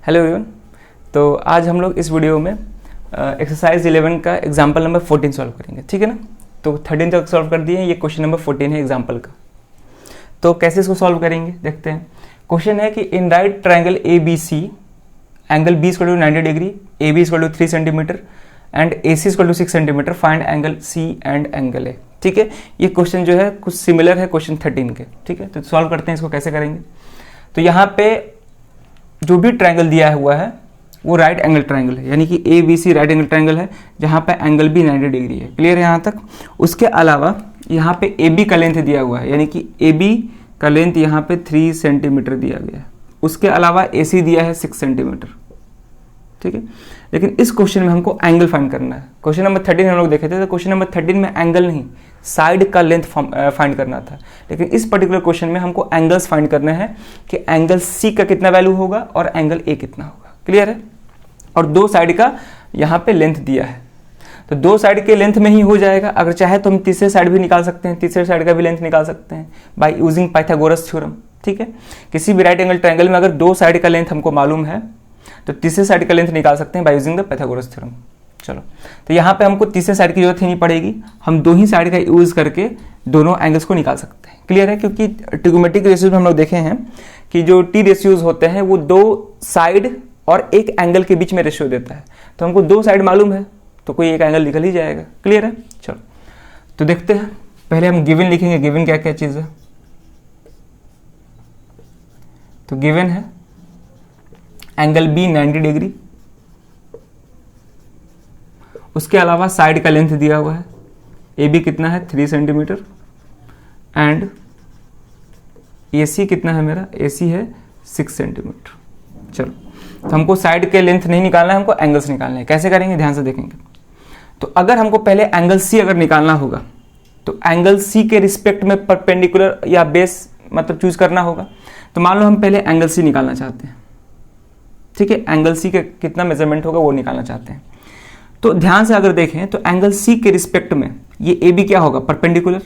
Hello everyone. तो आज हम लोग इस वीडियो में एक्सरसाइज 11 का एग्जाम्पल नंबर 14 सॉल्व करेंगे, ठीक है ना। तो 13 तक सॉल्व कर दिए, ये क्वेश्चन नंबर 14 है एग्जाम्पल का। तो कैसे इसको सॉल्व करेंगे देखते हैं। क्वेश्चन है कि in right triangle A B C angle B equal to 90 degree, A B equal to 3 centimetre and A C equal to 6 centimetre, find angle C and angle A. ठीक है, ये क्वेश्चन जो है कुछ सिमिलर है question 13 के, ठीक है। तो सॉल्व करते हैं इसको, कैसे करेंगे। तो यहाँ पे जो भी ट्रायंगल दिया हुआ है वो राइट एंगल ट्रायंगल है, यानी कि A B C right angle triangle है, जहाँ पे एंगल भी 90 डिग्री है। क्लियर है यहाँ तक। उसके अलावा यहाँ पे ए बी का लेंथ दिया हुआ है, यानी कि ए बी का लेंथ यहाँ पे 3 सेंटीमीटर दिया गया है। उसके अलावा ए सी दिया है 6 सेंटीमीटर, ठीक है। लेकिन इस क्वेश्चन में हमको एंगल फाइंड करना है। क्वेश्चन नंबर 13 हम लोग देखे थे, तो क्वेश्चन नंबर 13 में एंगल नहीं, साइड का लेंथ फाइंड करना था। लेकिन इस पर्टिकुलर क्वेश्चन में हमको एंगल्स फाइंड करने हैं कि एंगल सी का कितना वैल्यू होगा और एंगल ए कितना होगा। क्लियर है। और दो साइड का यहाँ पे लेंथ दिया है, तो दो साइड के लेंथ में ही हो जाएगा। अगर चाहे तो हम तीसरे साइड भी निकाल सकते हैं, तीसरे साइड का भी लेंथ निकाल सकते हैं बाय यूजिंग पाइथागोरस थ्योरम, ठीक है। किसी भी राइट एंगल ट्रायंगल में अगर दो साइड का लेंथ हमको मालूम है तो तीसरे साइड का लेंथ निकाल सकते हैं by using the Pythagoras theorem. चलो, तो यहाँ पे हमको तीसरे साइड की जरूरत ही नहीं पड़ेगी, हम दो ही साइड का यूज करके दोनों एंगल्स को निकाल सकते हैं। क्लियर है, क्योंकि ट्रिग्नोमेट्रिक रेशियोज में हम लोग देखे हैं कि जो टी रेशियोज होते हैं वो दो साइड और एक एंगल के बीच में रेशियो देता है। तो हमको दो साइड मालूम है तो कोई एक एंगल निकल ही जाएगा। क्लियर है। चलो, तो देखते हैं। पहले हम गिवन लिखेंगे, गिवन क्या क्या चीज है। तो गिवन है एंगल बी 90 डिग्री, उसके अलावा साइड का लेंथ दिया हुआ है, ए बी कितना है 3 सेंटीमीटर एंड ए सी कितना है मेरा, ए सी है 6 सेंटीमीटर। चलो, तो हमको साइड के लेंथ नहीं निकालना है, हमको एंगल्स निकालना है। कैसे करेंगे ध्यान से देखेंगे। तो अगर हमको पहले एंगल सी अगर निकालना होगा तो एंगल सी के रिस्पेक्ट में परपेंडिकुलर या बेस मतलब चूज करना होगा। तो मान लो हम पहले एंगल सी निकालना चाहते हैं, ठीक है। एंगल सी का कितना मेजरमेंट होगा वो निकालना चाहते हैं। तो ध्यान से अगर देखें तो एंगल सी के रिस्पेक्ट में ये ए बी क्या होगा, परपेंडिकुलर,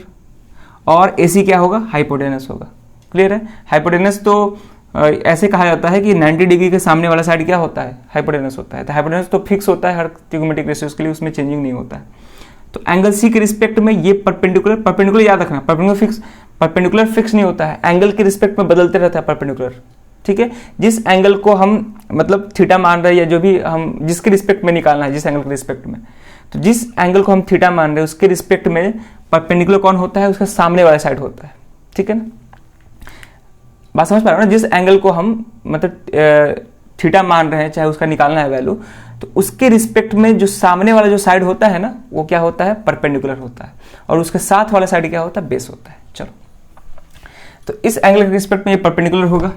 और ए सी क्या होगा, हाइपोटेनस होगा। क्लियर है। हाइपोटेनस तो ऐसे कहा जाता है कि 90 डिग्री के सामने वाला साइड क्या होता है, हाइपोटेनस होता है। तो हाइपोटेनस तो फिक्स होता है हर ट्रिग्नोमेट्रिक रेशियोज के लिए, उसमें चेंजिंग नहीं होता है। तो एंगल सी के रिस्पेक्ट में ये परपेंडिकुलर याद रखना, परपेंडिकुलर फिक्स नहीं होता है, एंगल के रिस्पेक्ट में बदलते रहता है परपेंडिकुलर, ठीक है। जिस एंगल को हम मतलब थीटा मान रहे हैं या जो भी हम जिसके रिस्पेक्ट में निकालना है, जिस एंगल के रिस्पेक्ट में, तो जिस एंगल को हम थीटा मान रहे हैं उसके रिस्पेक्ट में परपेंडिकुलर कौन होता है, उसका सामने वाला साइड होता है, ठीक है ना। बात समझ पा रहे हो ना। जिस एंगल को हम मतलब थीटा मान रहे हैं, चाहे उसका निकालना है वैल्यू, तो उसके रिस्पेक्ट में जो सामने वाला जो साइड होता है ना, वो क्या होता है, परपेंडिकुलर होता है, और उसके साथ वाला साइड क्या होता है, बेस होता है। चलो, तो इस एंगल के रिस्पेक्ट में ये परपेंडिकुलर होगा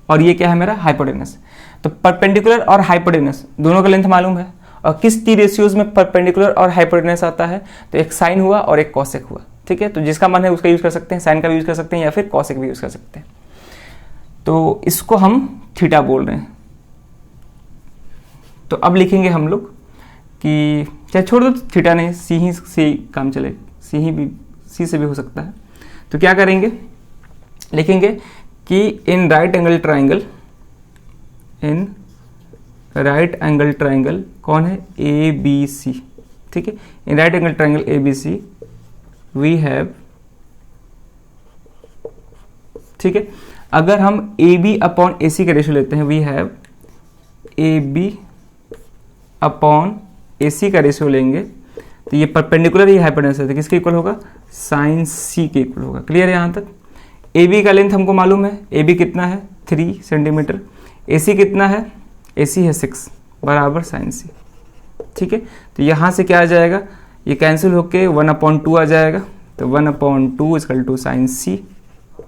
और ये क्या है मेरा, हाइपोटेनस। तो परपेंडिकुलर और हाइपोटेनस दोनों का लेंथ मालूम है, और किस टी रेशियोज में परपेंडिकुलर और हाइपोटेनस आता है, तो एक साइन हुआ और एक कॉसेक हुआ, ठीक है। तो जिसका मन है उसका यूज कर सकते हैं, साइन का भी यूज कर सकते हैं या फिर कॉसेक भी यूज कर सकते हैं। तो इसको हम थीटा बोल रहे हैं। तो अब लिखेंगे हम लोग कि चाहे छोड़ दो, थीटा नहीं, सी काम चले, सी से भी हो सकता है। तो क्या करेंगे, लिखेंगे कि इन राइट एंगल ट्राइंगल कौन है, ए बी सी, ठीक है। In right angle triangle A B C we have, ठीक है। अगर हम ए बी अपॉन ए सी का रेशियो लेते हैं, we have A B upon ए सी का रेशियो लेंगे, तो ये परपेंडिकुलर ही हाइपोटेनस है, तो किसके इक्वल होगा, साइन सी के इक्वल होगा। क्लियर है यहाँ तक। ए बी का लेंथ हमको मालूम है, ए बी कितना है 3 सेंटीमीटर, ए सी कितना है, ए सी है 6 बराबर साइन सी, ठीक है। तो यहाँ से क्या आ जाएगा, ये कैंसिल होके 1/2 आ जाएगा, तो 1/2 equal to sine C.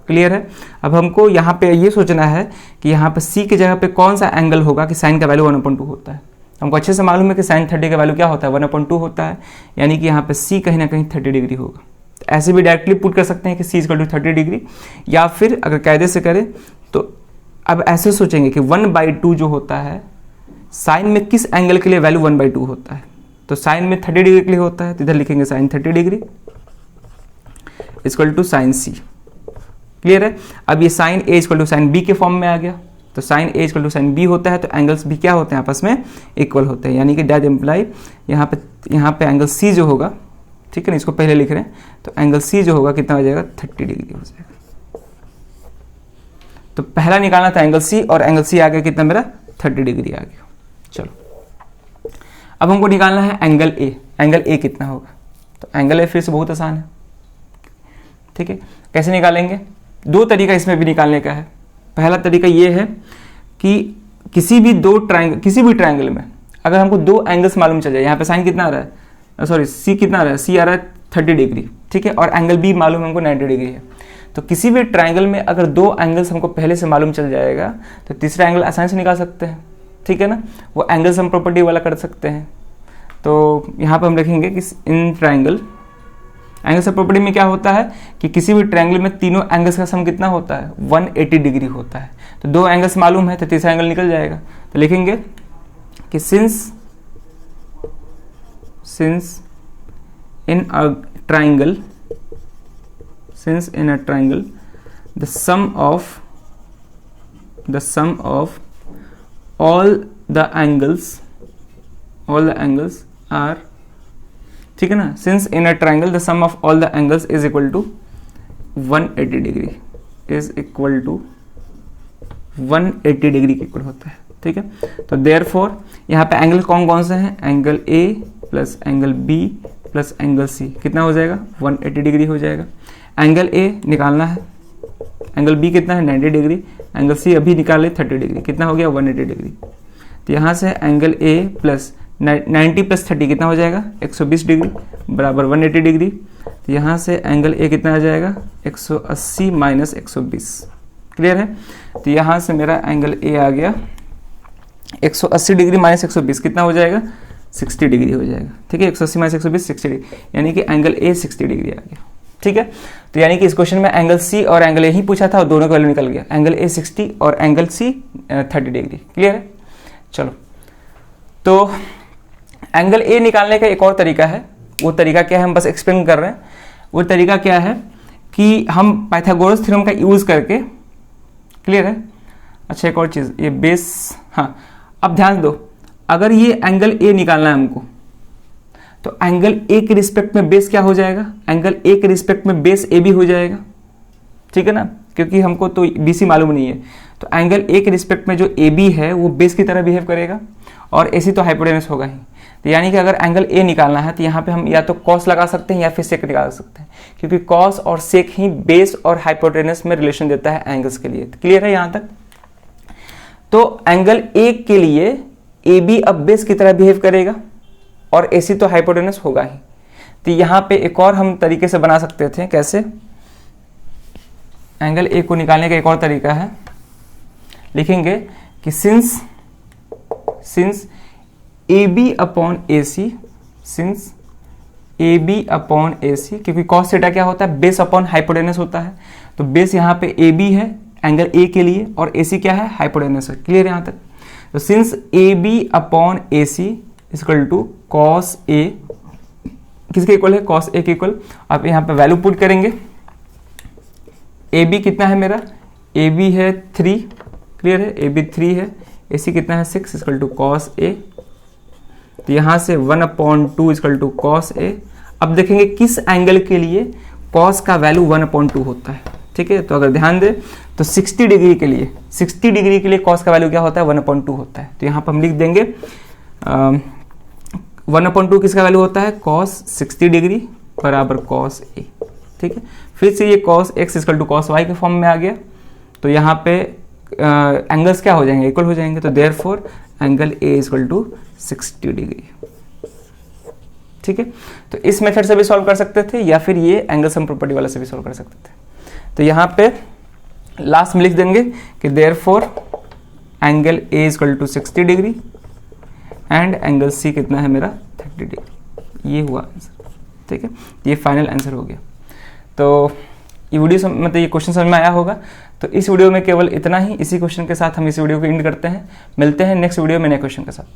Clear है। अब हमको यहाँ पे ये सोचना है कि यहाँ पे सी की जगह पे कौन सा एंगल होगा कि साइन का वैल्यू 1/2 होता है। हमको अच्छे से मालूम है कि साइन 30 का वैल्यू क्या होता है, 1/2 होता है, यानी कि यहाँ पे सी कहीं ना कहीं 30 डिग्री होगा। तो ऐसे भी डायरेक्टली पुट कर सकते हैं कि सी इक्वल टू 30 डिग्री, या फिर अगर कायदे से करें तो अब ऐसे सोचेंगे कि 1/2 जो होता है साइन में किस एंगल के लिए वैल्यू 1/2 होता है, तो साइन में 30 डिग्री के लिए होता है, तो इधर लिखेंगे sine 30 degree equal to sine C. Clear है। अब ये sine A equal to sine B के फॉर्म में आ गया, तो sine A equal to sine B होता है, तो एंगल्स भी क्या होते हैं, आपस में इक्वल होते हैं, यानी कि डैट इम्प्लाई यहाँ पे एंगल सी जो होगा, ठीक है ना, इसको पहले लिख रहे हैं, तो एंगल सी जो होगा कितना हो जाएगा, 30 डिग्री हो जाएगा। तो पहला निकालना था एंगल सी, और एंगल सी आ गया कितना मेरा, 30 डिग्री आ गया। चलो अब हमको निकालना है एंगल ए। एंगल ए कितना होगा, तो एंगल ए फिर से बहुत आसान है, ठीक है। कैसे निकालेंगे, दो तरीका इसमें भी निकालने का है। पहला तरीका ये है कि किसी भी ट्रायंगल में अगर हमको दो एंगल्स मालूम चल जाए, यहाँ पे साइन कितना आ रहा है, सॉरी सी कितना आ रहा है, सी आ रहा है 30 डिग्री, ठीक है, और एंगल बी मालूम हमको 90 डिग्री है। तो किसी भी ट्रायंगल में अगर दो एंगल्स हमको पहले से मालूम चल जाएगा तो तीसरा एंगल आसानी से निकाल सकते हैं, ठीक है ना, वो एंगल सम प्रॉपर्टी वाला कर सकते हैं। तो यहाँ पर हम लिखेंगे कि in triangle, angle sum property में क्या होता है कि किसी भी ट्रायंगल में तीनों एंगल्स का सम कितना होता है, 180 डिग्री होता है। तो दो एंगल्स मालूम है तो तीसरा एंगल निकल जाएगा। तो लिखेंगे कि since in a triangle the sum of all the angles are, ठीक है ना, since in a triangle the sum of all the angles is equal to 180 degree, is equal to 180 degree के इक्वल होता है, ठीक है। तो therefore यहाँ पे एंगल कौन कौन से हैं, angle A plus angle B plus angle C कितना हो जाएगा, 180 डिग्री हो जाएगा। एंगल A निकालना है, एंगल B कितना है 90 डिग्री, एंगल C अभी निकाले 30 डिग्री, कितना हो गया 180 डिग्री। तो यहाँ से एंगल A प्लस 90 प्लस 30 कितना हो जाएगा 120 डिग्री बराबर 180 डिग्री। तो यहाँ से एंगल A कितना आ जाएगा 180 माइनस 120, क्लियर है। तो यहाँ से मेरा एंगल A आ गया 180 डिग्री माइनस 120 कितना हो जाएगा 60 डिग्री हो जाएगा, ठीक है। 180 माइनस 120 60 डिग्री, यानी कि एंगल A 60 डिग्री आ गया, ठीक है। तो यानी कि इस क्वेश्चन में एंगल C और एंगल A ही पूछा था और दोनों का वैल्यू निकल गया, एंगल A 60 और एंगल C 30 डिग्री, क्लियर है। चलो तो एंगल A निकालने का एक और तरीका है, वो तरीका क्या है हम बस एक्सप्लेन कर रहे हैं। वो तरीका क्या है कि हम पाइथागोरस थ्योरम का यूज करके, क्लियर है। अच्छा एक और चीज, ये बेस, हाँ अब ध्यान दो, अगर ये एंगल A निकालना है हमको तो एंगल A के रिस्पेक्ट में बेस क्या हो जाएगा, एंगल A के रिस्पेक्ट में बेस AB हो जाएगा, ठीक है ना, क्योंकि हमको तो BC मालूम नहीं है। तो एंगल A के रिस्पेक्ट में जो AB है वो बेस की तरह बिहेव करेगा और AC तो हाइपोटेनस होगा ही। तो यानी कि अगर एंगल A निकालना है तो यहाँ पे हम या तो कॉस लगा सकते हैं या फिर सेक निकाल सकते हैं, क्योंकि कॉस और सेक ही बेस और हाइपोटेनस में रिलेशन देता है एंगल्स के लिए, क्लियर है यहाँ तक। तो एंगल A के लिए AB अब बेस की तरह बिहेव करेगा और AC तो हाइपोटेनस होगा ही। तो यहाँ पे एक और हम तरीके से बना सकते थे, कैसे, एंगल A को निकालने का एक और तरीका है, लिखेंगे कि since AB upon AC, since AB upon AC, क्योंकि cos थीटा क्या होता है, बेस अपॉन हाइपोटेनस होता है। तो बेस यहाँ पे AB है एंगल A के लिए और AC क्या है, हाइपोटेनस है, क्लियर है यहाँ तक। तो since AB upon AC equal to cos A, किसके इक्वल है, कॉस A के इक्वल। आप यहाँ पे वैल्यू पुट करेंगे, AB कितना है मेरा, AB है 3, क्लियर है, AB 3 है, AC कितना है 6 इक्वल टू कॉस A। तो यहाँ से 1/2 इक्वल टू कॉस A। अब देखेंगे किस एंगल के लिए कॉस का वैल्यू 1/2 होता है, ठीक है। तो अगर ध्यान दें तो 60 डिग्री के लिए कॉस का वैल्यू क्या होता है, 1/2 होता है। तो यहाँ पर हम लिख देंगे 1/2 किसका वैल्यू होता है, कॉस 60 डिग्री बराबर कॉस A, ठीक है। फिर से ये cos x equal to cos y के फॉर्म में आ गया। तो यहाँ पे एंगल्स क्या हो जाएंगे, इक्वल हो जाएंगे। तो therefore angle A equal to 60 degree, ठीक है। तो इस मेथड से भी सॉल्व कर सकते थे या फिर ये एंगल सम प्रॉपर्टी वाला से भी सॉल्व कर सकते थे। तो यहाँ पे लास्ट में लिख देंगे कि therefore angle A equal to 60 degree and angle C कितना है मेरा 30 डिग्री। ये हुआ आंसर, ठीक है, ये फाइनल आंसर हो गया। तो ये वीडियो मतलब ये क्वेश्चन समझ में आया होगा। तो इस वीडियो में केवल इतना ही, इसी क्वेश्चन के साथ हम इस वीडियो को एंड करते हैं। मिलते हैं नेक्स्ट वीडियो में नए क्वेश्चन के साथ।